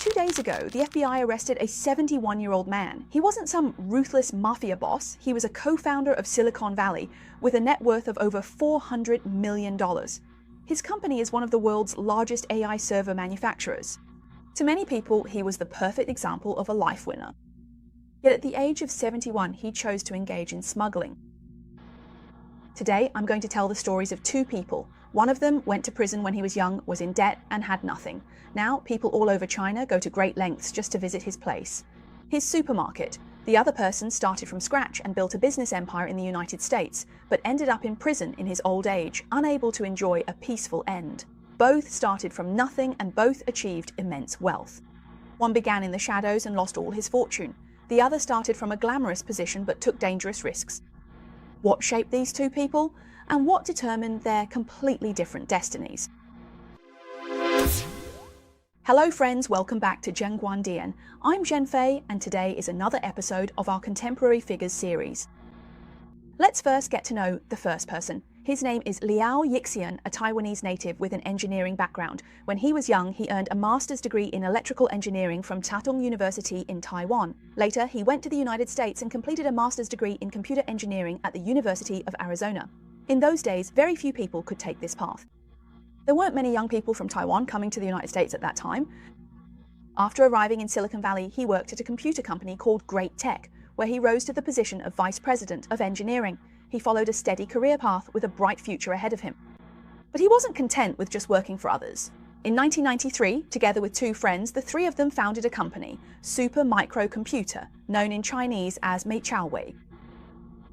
2 days ago, the FBI arrested a 71-year-old man. He wasn't some ruthless mafia boss. He was a co-founder of Silicon Valley with a net worth of over $400 million. His company is one of the world's largest AI server manufacturers. To many people, he was the perfect example of a life winner. Yet at the age of 71, he chose to engage in smuggling. Today, I'm going to tell the stories of two people. One of them went to prison when he was young, was in debt, and had nothing. Now, people all over China go to great lengths just to visit his place. His supermarket. The other person started from scratch and built a business empire in the United States, but ended up in prison in his old age, unable to enjoy a peaceful end. Both started from nothing and both achieved immense wealth. One began in the shadows and lost all his fortune. The other started from a glamorous position but took dangerous risks. What shaped these two people? And what determined their completely different destinies? Hello friends, welcome back to Zhengguan Dian. I'm Zhen Fei, and today is another episode of our Contemporary Figures series. Let's first get to know the first person. His name is Liao Yixian, a Taiwanese native with an engineering background. When he was young, he earned a master's degree in electrical engineering from Tatung University in Taiwan. Later, he went to the United States and completed a master's degree in computer engineering at the University of Arizona. In those days, very few people could take this path. There weren't many young people from Taiwan coming to the United States at that time. After arriving in Silicon Valley, he worked at a computer company called Great Tech, where he rose to the position of Vice President of Engineering. He followed a steady career path with a bright future ahead of him. But he wasn't content with just working for others. In 1993, together with two friends, the three of them founded a company, Super Micro Computer, known in Chinese as Meichaowei.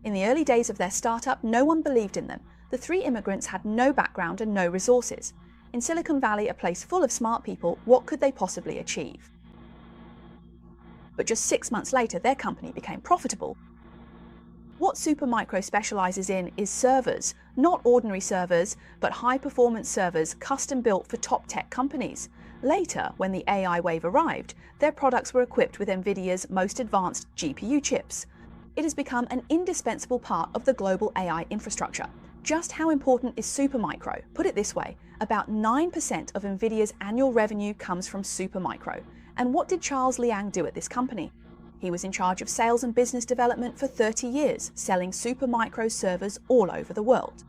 In the early days of their startup, no one believed in them. The three immigrants had no background and no resources. In Silicon Valley, a place full of smart people, what could they possibly achieve? But just 6 months later, their company became profitable. What Supermicro specializes in is servers, not ordinary servers, but high-performance servers custom-built for top tech companies. Later, when the AI wave arrived, their products were equipped with NVIDIA's most advanced GPU chips. It has become an indispensable part of the global AI infrastructure. Just how important is Supermicro? Put it this way, about 9% of NVIDIA's annual revenue comes from Supermicro. And what did Charles Liang do at this company? He was in charge of sales and business development for 30 years, selling Supermicro servers all over the world.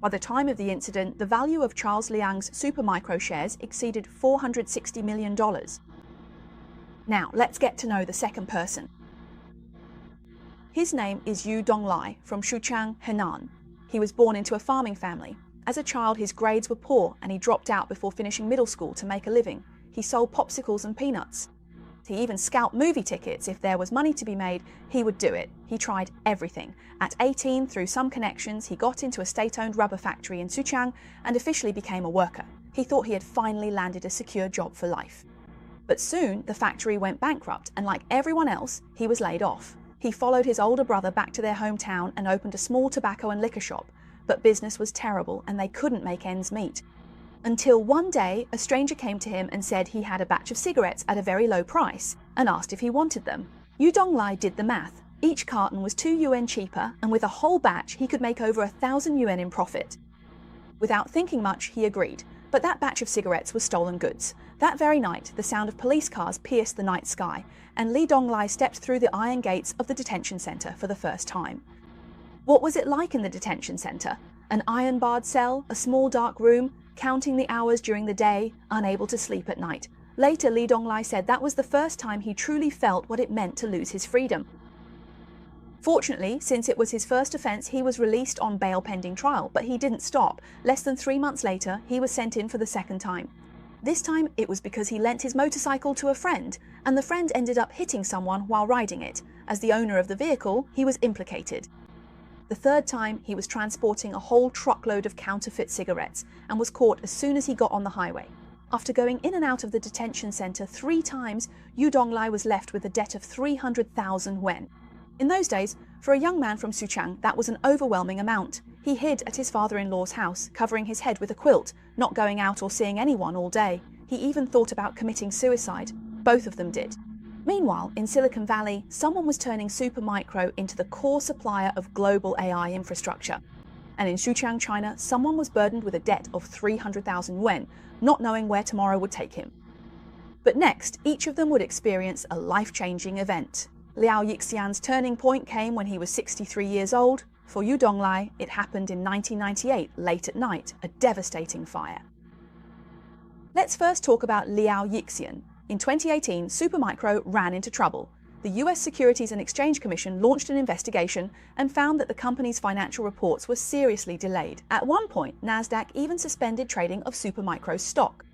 By the time of the incident, the value of Charles Liang's Supermicro shares exceeded $460 million. Now, let's get to know the second person. His name is Yu Donglai from Shuchang, Henan. He was born into a farming family. As a child, his grades were poor and he dropped out before finishing middle school to make a living. He sold popsicles and peanuts. He even scalped movie tickets. If there was money to be made, he would do it. He tried everything. At 18, through some connections, he got into a state-owned rubber factory in Suchang and officially became a worker. He thought he had finally landed a secure job for life. But soon, the factory went bankrupt, and like everyone else, he was laid off. He followed his older brother back to their hometown and opened a small tobacco and liquor shop, but business was terrible and they couldn't make ends meet. Until one day, a stranger came to him and said he had a batch of cigarettes at a very low price and asked if he wanted them. Yu Donglai did the math. Each carton was 2 yuan cheaper, and with a whole batch, he could make over 1,000 yuan in profit. Without thinking much, he agreed, but that batch of cigarettes was stolen goods. That very night, the sound of police cars pierced the night sky, and Li Donglai stepped through the iron gates of the detention center for the first time. What was it like in the detention center? An iron-barred cell, a small dark room, counting the hours during the day, unable to sleep at night. Later, Li Donglai said that was the first time he truly felt what it meant to lose his freedom. Fortunately, since it was his first offense, he was released on bail pending trial, but he didn't stop. Less than 3 months later, he was sent in for the second time. This time, it was because he lent his motorcycle to a friend, and the friend ended up hitting someone while riding it. As the owner of the vehicle, he was implicated. The third time, he was transporting a whole truckload of counterfeit cigarettes and was caught as soon as he got on the highway. After going in and out of the detention center 3 times, Yu Donglai was left with a debt of 300,000 yuan. In those days, for a young man from Suchang, that was an overwhelming amount. He hid at his father-in-law's house, covering his head with a quilt, not going out or seeing anyone all day. He even thought about committing suicide. Both of them did. Meanwhile, in Silicon Valley, someone was turning Supermicro into the core supplier of global AI infrastructure. And in Shuchang, China, someone was burdened with a debt of 300,000 yuan, not knowing where tomorrow would take him. But next, each of them would experience a life-changing event. Liao Yixian's turning point came when he was 63 years old. For Yu Donglai, it happened in 1998, late at night, a devastating fire. Let's first talk about Liao Yixian. In 2018, Supermicro ran into trouble. The US Securities and Exchange Commission launched an investigation and found that the company's financial reports were seriously delayed. At one point, Nasdaq even suspended trading of Supermicro's stock.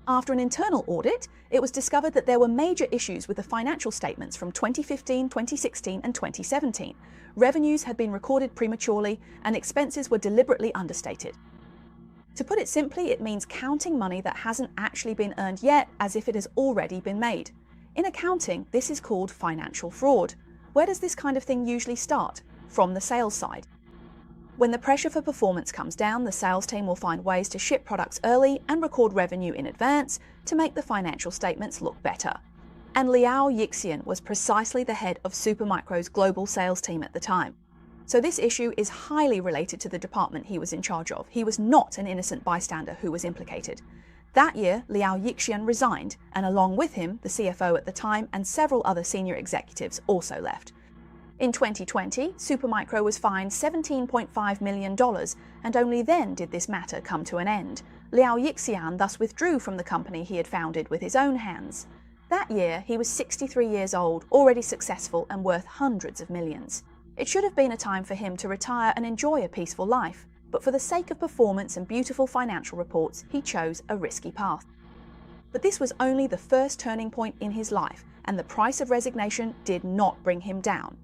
After an internal audit, it was discovered that there were major issues with the financial statements from 2015, 2016, and 2017. Revenues had been recorded prematurely, and expenses were deliberately understated. To put it simply, it means counting money that hasn't actually been earned yet as if it has already been made. In accounting, this is called financial fraud. Where does this kind of thing usually start? From the sales side. When the pressure for performance comes down, the sales team will find ways to ship products early and record revenue in advance to make the financial statements look better. And Liao Yixian was precisely the head of Supermicro's global sales team at the time. So this issue is highly related to the department he was in charge of. He was not an innocent bystander who was implicated. That year, Liao Yixian resigned, and along with him, the CFO at the time and several other senior executives also left. In 2020, Supermicro was fined $17.5 million, and only then did this matter come to an end. Liao Yixian thus withdrew from the company he had founded with his own hands. That year, he was 63 years old, already successful and worth hundreds of millions. It should have been a time for him to retire and enjoy a peaceful life, but for the sake of performance and beautiful financial reports, he chose a risky path. But this was only the first turning point in his life, and the price of resignation did not bring him down.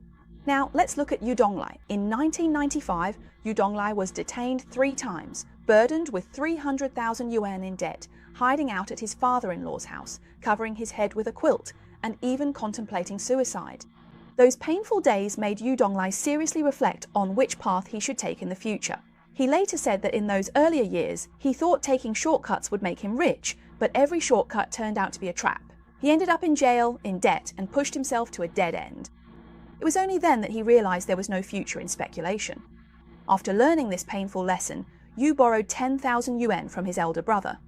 Now, let's look at Yu Donglai. In 1995, Yu Donglai was detained 3 times, burdened with 300,000 yuan in debt, hiding out at his father-in-law's house, covering his head with a quilt, and even contemplating suicide. Those painful days made Yu Donglai seriously reflect on which path he should take in the future. He later said that in those earlier years, he thought taking shortcuts would make him rich, but every shortcut turned out to be a trap. He ended up in jail, in debt, and pushed himself to a dead end. It was only then that he realized there was no future in speculation. After learning this painful lesson, Yu borrowed 10,000 yuan from his elder brother.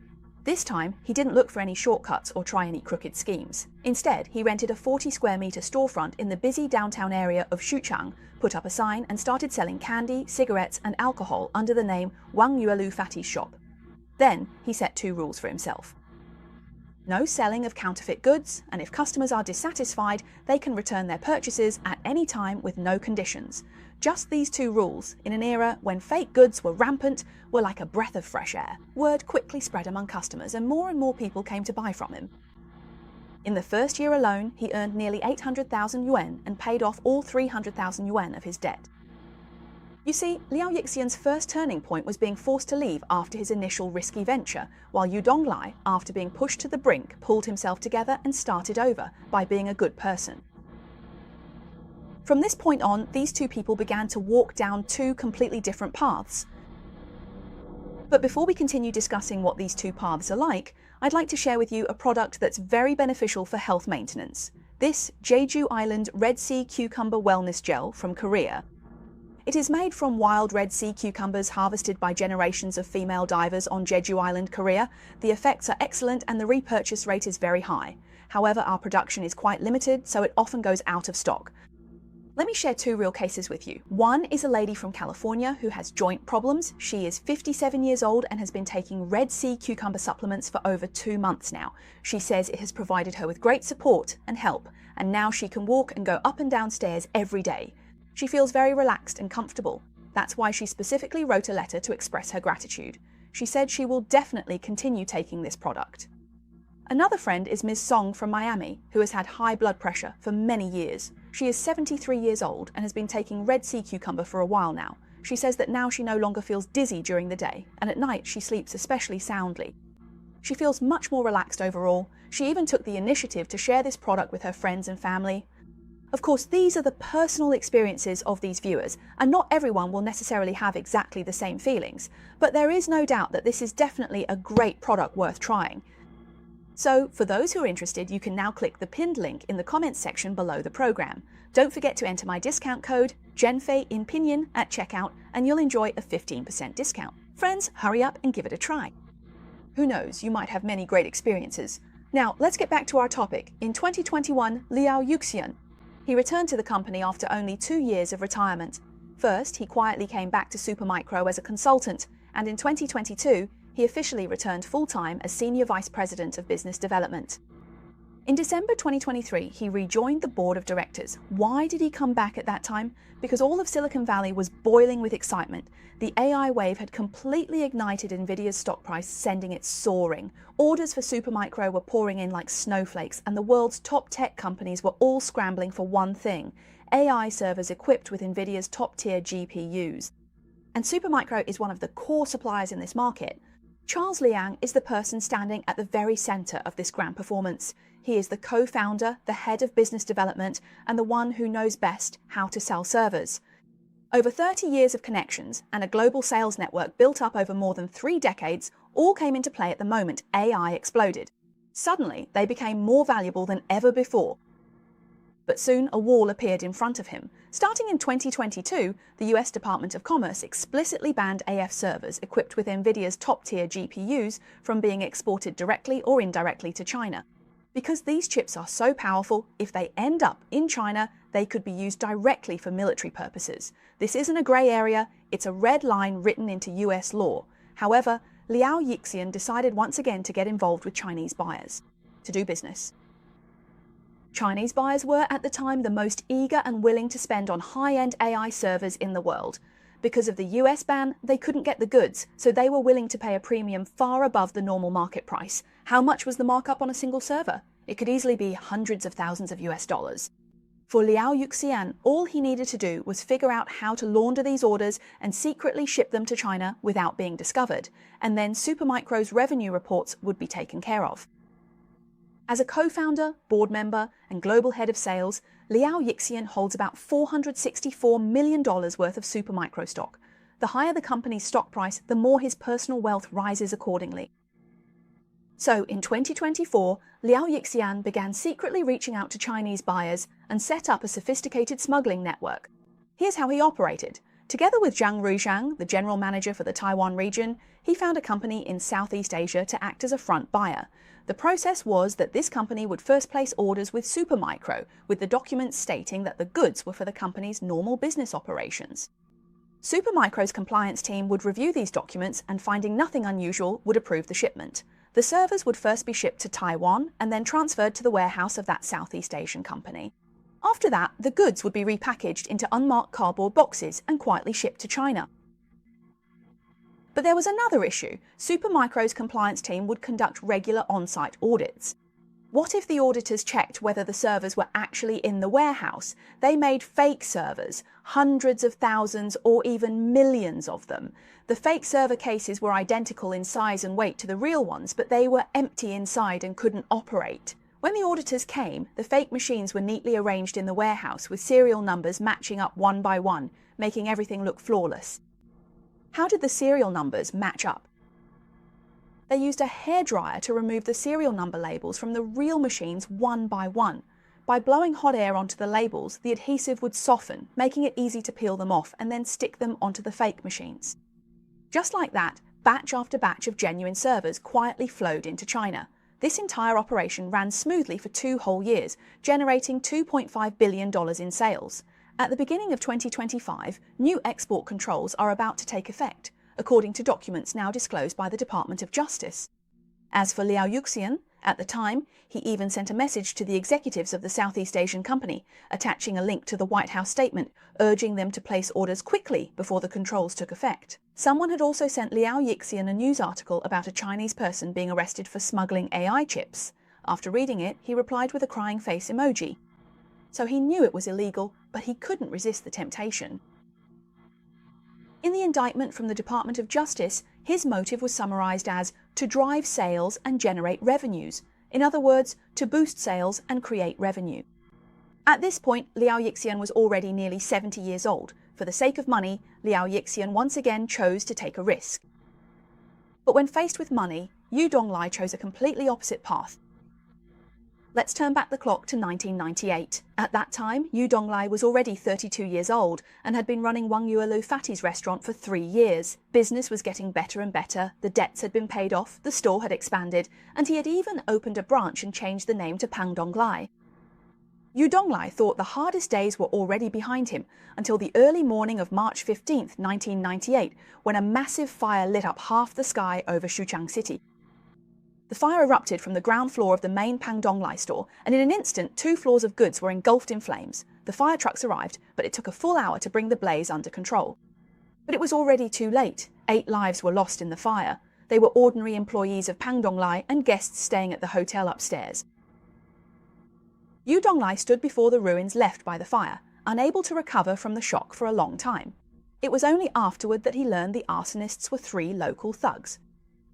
This time, he didn't look for any shortcuts or try any crooked schemes. Instead, he rented a 40-square-meter storefront in the busy downtown area of Xuchang, put up a sign and started selling candy, cigarettes and alcohol under the name Wang Yuelu Fatty's Shop. Then, he set 2 rules for himself. No selling of counterfeit goods, and if customers are dissatisfied, they can return their purchases at any time with no conditions. Just these 2 rules, in an era when fake goods were rampant, were like a breath of fresh air. Word quickly spread among customers and more people came to buy from him. In the first year alone, he earned nearly 800,000 yuan and paid off all 300,000 yuan of his debt. You see, Liao Yixian's first turning point was being forced to leave after his initial risky venture, while Yu Donglai, after being pushed to the brink, pulled himself together and started over by being a good person. From this point on, these 2 people began to walk down 2 completely different paths. But before we continue discussing what these 2 paths are like, I'd like to share with you a product that's very beneficial for health maintenance. This Jeju Island Red Sea Cucumber Wellness Gel from Korea. It is made from wild Red Sea cucumbers harvested by generations of female divers on Jeju Island, Korea. The effects are excellent and the repurchase rate is very high. However, our production is quite limited, so it often goes out of stock. Let me share 2 real cases with you. One is a lady from California who has joint problems. She is 57 years old and has been taking Red Sea cucumber supplements for over 2 months now. She says it has provided her with great support and help, and now she can walk and go up and down stairs every day. She feels very relaxed and comfortable. That's why she specifically wrote a letter to express her gratitude. She said she will definitely continue taking this product. Another friend is Ms. Song from Miami, who has had high blood pressure for many years. She is 73 years old and has been taking Red Sea cucumber for a while now. She says that now she no longer feels dizzy during the day, and at night she sleeps especially soundly. She feels much more relaxed overall. She even took the initiative to share this product with her friends and family. Of course, these are the personal experiences of these viewers, and not everyone will necessarily have exactly the same feelings, but there is no doubt that this is definitely a great product worth trying. So, for those who are interested, you can now click the pinned link in the comments section below the program. Don't forget to enter my discount code, JenFei in Pinyin, at checkout, and you'll enjoy a 15% discount. Friends, hurry up and give it a try. Who knows, you might have many great experiences. Now, let's get back to our topic. In 2021, Liao Yuxian. He returned to the company after only 2 years of retirement. First, he quietly came back to Supermicro as a consultant, and in 2022, he officially returned full-time as Senior Vice President of Business Development. In December 2023, he rejoined the board of directors. Why did he come back at that time? Because all of Silicon Valley was boiling with excitement. The AI wave had completely ignited Nvidia's stock price, sending it soaring. Orders for Supermicro were pouring in like snowflakes, and the world's top tech companies were all scrambling for one thing: AI servers equipped with Nvidia's top-tier GPUs. And Supermicro is one of the core suppliers in this market. Charles Liang is the person standing at the very center of this grand performance. He is the co-founder, the head of business development, and the one who knows best how to sell servers. Over 30 years of connections and a global sales network built up over more than 3 decades all came into play at the moment AI exploded. Suddenly, they became more valuable than ever before. But soon a wall appeared in front of him. Starting in 2022, the US Department of Commerce explicitly banned AF servers equipped with Nvidia's top-tier GPUs from being exported directly or indirectly to China. Because these chips are so powerful, if they end up in China, they could be used directly for military purposes. This isn't a grey area, it's a red line written into US law. However, Liao Yuxian decided once again to get involved with Chinese buyers to do business. Chinese buyers were, at the time, the most eager and willing to spend on high-end AI servers in the world. Because of the US ban, they couldn't get the goods, so they were willing to pay a premium far above the normal market price. How much was the markup on a single server? It could easily be hundreds of thousands of US dollars. For Liao Yuxian, all he needed to do was figure out how to launder these orders and secretly ship them to China without being discovered, and then Supermicro's revenue reports would be taken care of. As a co-founder, board member, and global head of sales, Liao Yuxian holds about $464 million worth of Supermicro stock. The higher the company's stock price, the more his personal wealth rises accordingly. So in 2024, Liao Yuxian began secretly reaching out to Chinese buyers and set up a sophisticated smuggling network. Here's how he operated. Together with Zhang Ruzhang, the general manager for the Taiwan region, he found a company in Southeast Asia to act as a front buyer. The process was that this company would first place orders with Supermicro, with the documents stating that the goods were for the company's normal business operations. Supermicro's compliance team would review these documents and, finding nothing unusual, would approve the shipment. The servers would first be shipped to Taiwan and then transferred to the warehouse of that Southeast Asian company. After that, the goods would be repackaged into unmarked cardboard boxes and quietly shipped to China. But there was another issue. Supermicro's compliance team would conduct regular on-site audits. What if the auditors checked whether the servers were actually in the warehouse? They made fake servers, hundreds of thousands or even millions of them. The fake server cases were identical in size and weight to the real ones, but they were empty inside and couldn't operate. When the auditors came, the fake machines were neatly arranged in the warehouse with serial numbers matching up one by one, making everything look flawless. How did the serial numbers match up? They used a hairdryer to remove the serial number labels from the real machines one by one. By blowing hot air onto the labels, the adhesive would soften, making it easy to peel them off and then stick them onto the fake machines. Just like that, batch after batch of genuine servers quietly flowed into China. This entire operation ran smoothly for 2 whole years, generating $2.5 billion in sales. At the beginning of 2025, new export controls are about to take effect, according to documents now disclosed by the Department of Justice. As for Liao Yuxian, at the time, he even sent a message to the executives of the Southeast Asian company, attaching a link to the White House statement, urging them to place orders quickly before the controls took effect. Someone had also sent Liao Yuxian a news article about a Chinese person being arrested for smuggling AI chips. After reading it, he replied with a crying face emoji. So he knew it was illegal, but he couldn't resist the temptation. In the indictment from the Department of Justice, his motive was summarized as to drive sales and generate revenues. In other words, to boost sales and create revenue. At this point, Liao Yuxian was already nearly 70 years old. For the sake of money, Liao Yuxian once again chose to take a risk. But when faced with money, Yu Donglai chose a completely opposite path. Let's turn back the clock to 1998. At that time, Yu Donglai was already 32 years old and had been running Wang Yuelu Fatty's restaurant for 3 years. Business was getting better and better, the debts had been paid off, the store had expanded, and he had even opened a branch and changed the name to Pang Donglai. Yu Donglai thought the hardest days were already behind him until the early morning of March 15, 1998, when a massive fire lit up half the sky over Xuchang City. The fire erupted from the ground floor of the main Pang Donglai store, and in an instant 2 floors of goods were engulfed in flames. The fire trucks arrived, but it took a full hour to bring the blaze under control. But it was already too late. 8 lives were lost in the fire. They were ordinary employees of Pang Donglai and guests staying at the hotel upstairs. Yu Donglai stood before the ruins left by the fire, unable to recover from the shock for a long time. It was only afterward that he learned the arsonists were 3 local thugs.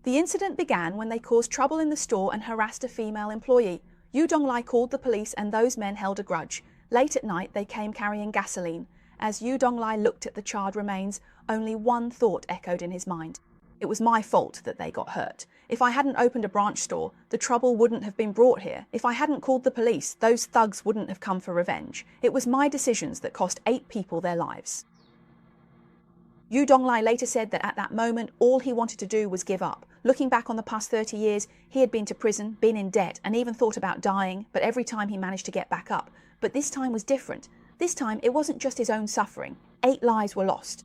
The incident began when they caused trouble in the store and harassed a female employee. Yu Donglai called the police and those men held a grudge. Late at night they came carrying gasoline. As Yu Donglai looked at the charred remains, only one thought echoed in his mind. It was my fault that they got hurt. If I hadn't opened a branch store, the trouble wouldn't have been brought here. If I hadn't called the police, those thugs wouldn't have come for revenge. It was my decisions that cost 8 people their lives. Yu Donglai later said that at that moment, all he wanted to do was give up. Looking back on the past 30 years, he had been to prison, been in debt, and even thought about dying, but every time he managed to get back up. But this time was different. This time, it wasn't just his own suffering. 8 lives were lost.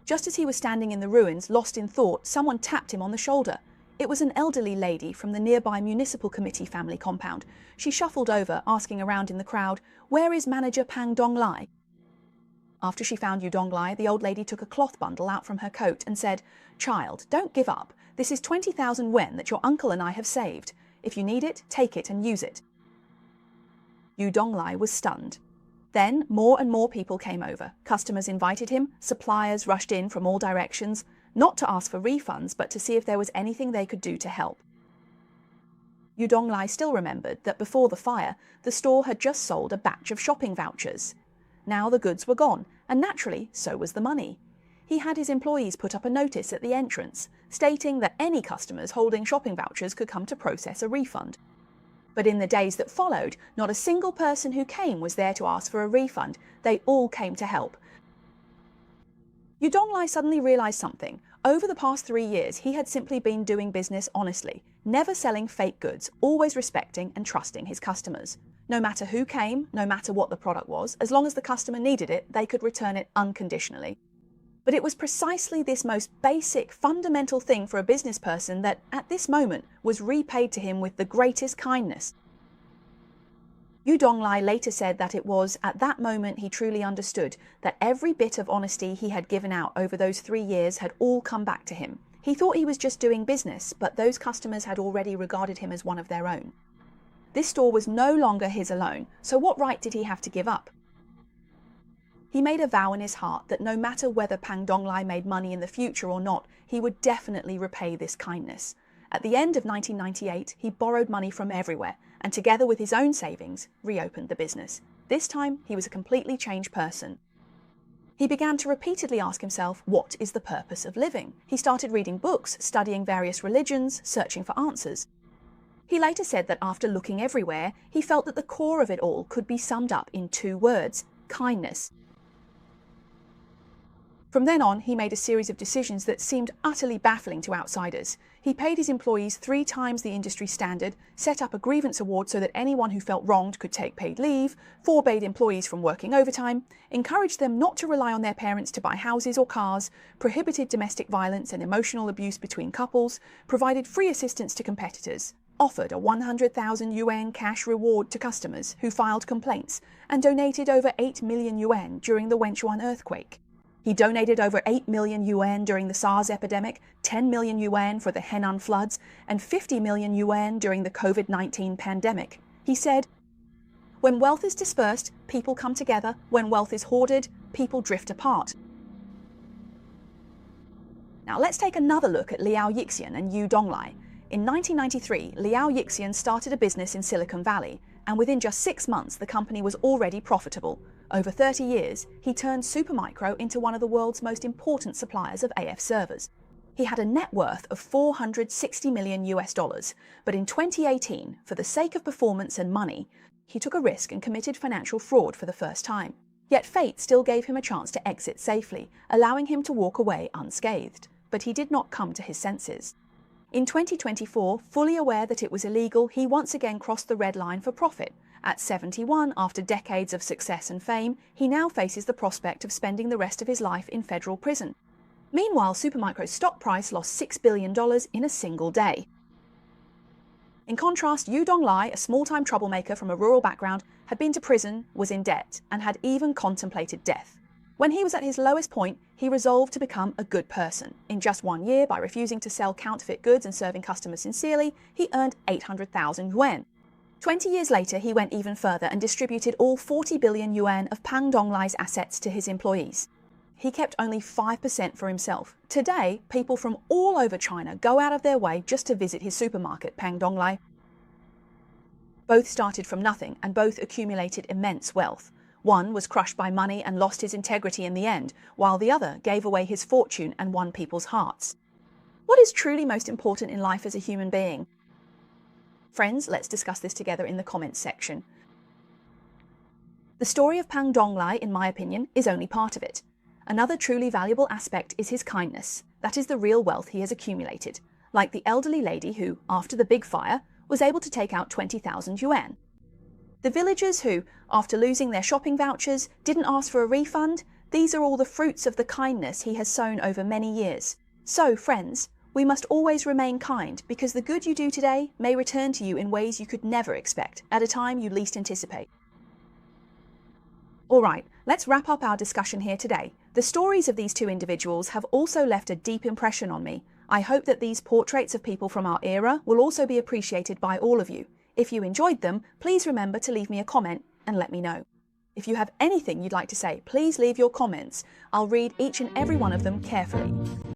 Just as he was standing in the ruins, lost in thought, someone tapped him on the shoulder. It was an elderly lady from the nearby municipal committee family compound. She shuffled over, asking around in the crowd, "Where is manager Pang Donglai?" After she found Yu Donglai, the old lady took a cloth bundle out from her coat and said, "Child, don't give up. This is 20,000 wen that your uncle and I have saved. If you need it, take it and use it." Yu Donglai was stunned. Then more and more people came over. Customers invited him, suppliers rushed in from all directions, not to ask for refunds, but to see if there was anything they could do to help. Yu Donglai still remembered that before the fire, the store had just sold a batch of shopping vouchers. Now the goods were gone, and naturally, so was the money. He had his employees put up a notice at the entrance, stating that any customers holding shopping vouchers could come to process a refund. But in the days that followed, not a single person who came was there to ask for a refund. They all came to help. Yu Donglai suddenly realized something. Over the past 3 years, he had simply been doing business honestly, never selling fake goods, always respecting and trusting his customers. No matter who came, no matter what the product was, as long as the customer needed it, they could return it unconditionally. But it was precisely this most basic, fundamental thing for a business person that, at this moment, was repaid to him with the greatest kindness. Yu Donglai later said that it was at that moment he truly understood that every bit of honesty he had given out over those 3 years had all come back to him. He thought he was just doing business, but those customers had already regarded him as one of their own. This store was no longer his alone, so what right did he have to give up? He made a vow in his heart that no matter whether Pang Donglai made money in the future or not, he would definitely repay this kindness. At the end of 1998, he borrowed money from everywhere, and together with his own savings, reopened the business. This time, he was a completely changed person. He began to repeatedly ask himself, what is the purpose of living? He started reading books, studying various religions, searching for answers. He later said that after looking everywhere, he felt that the core of it all could be summed up in 2 words: kindness. From then on, he made a series of decisions that seemed utterly baffling to outsiders. He paid his employees 3 times the industry standard, set up a grievance award so that anyone who felt wronged could take paid leave, forbade employees from working overtime, encouraged them not to rely on their parents to buy houses or cars, prohibited domestic violence and emotional abuse between couples, provided free assistance to competitors, offered a 100,000 yuan cash reward to customers who filed complaints, and donated over 8 million yuan during the Wenchuan earthquake. He donated over 8 million yuan during the SARS epidemic, 10 million yuan for the Henan floods, and 50 million yuan during the COVID-19 pandemic. He said, "When wealth is dispersed, people come together. When wealth is hoarded, people drift apart." Now let's take another look at Liao Yixian and Yu Donglai. In 1993, Liao Yixian started a business in Silicon Valley, and within just 6 months the company was already profitable. Over 30 years, he turned Supermicro into one of the world's most important suppliers of AF servers. He had a net worth of $460 million US, but in 2018, for the sake of performance and money, he took a risk and committed financial fraud for the first time. Yet fate still gave him a chance to exit safely, allowing him to walk away unscathed. But he did not come to his senses. In 2024, fully aware that it was illegal, he once again crossed the red line for profit. At 71, after decades of success and fame, he now faces the prospect of spending the rest of his life in federal prison. Meanwhile, Supermicro's stock price lost $6 billion in a single day. In contrast, Yu Donglai, a small-time troublemaker from a rural background, had been to prison, was in debt, and had even contemplated death. When he was at his lowest point, he resolved to become a good person. In just 1 year, by refusing to sell counterfeit goods and serving customers sincerely, he earned 800,000 yuan. 20 years later, he went even further and distributed all 40 billion yuan of Pang Donglai's assets to his employees. He kept only 5% for himself. Today, people from all over China go out of their way just to visit his supermarket, Pang Donglai. Both started from nothing and both accumulated immense wealth. One was crushed by money and lost his integrity in the end, while the other gave away his fortune and won people's hearts. What is truly most important in life as a human being? Friends, let's discuss this together in the comments section. The story of Pang Donglai, in my opinion, is only part of it. Another truly valuable aspect is his kindness. That is the real wealth he has accumulated, like the elderly lady who, after the big fire, was able to take out 20,000 yuan. The villagers who, after losing their shopping vouchers, didn't ask for a refund. These are all the fruits of the kindness he has sown over many years. So, friends, we must always remain kind, because the good you do today may return to you in ways you could never expect, at a time you least anticipate. Alright, let's wrap up our discussion here today. The stories of these two individuals have also left a deep impression on me. I hope that these portraits of people from our era will also be appreciated by all of you. If you enjoyed them, please remember to leave me a comment and let me know. If you have anything you'd like to say, please leave your comments. I'll read each and every one of them carefully.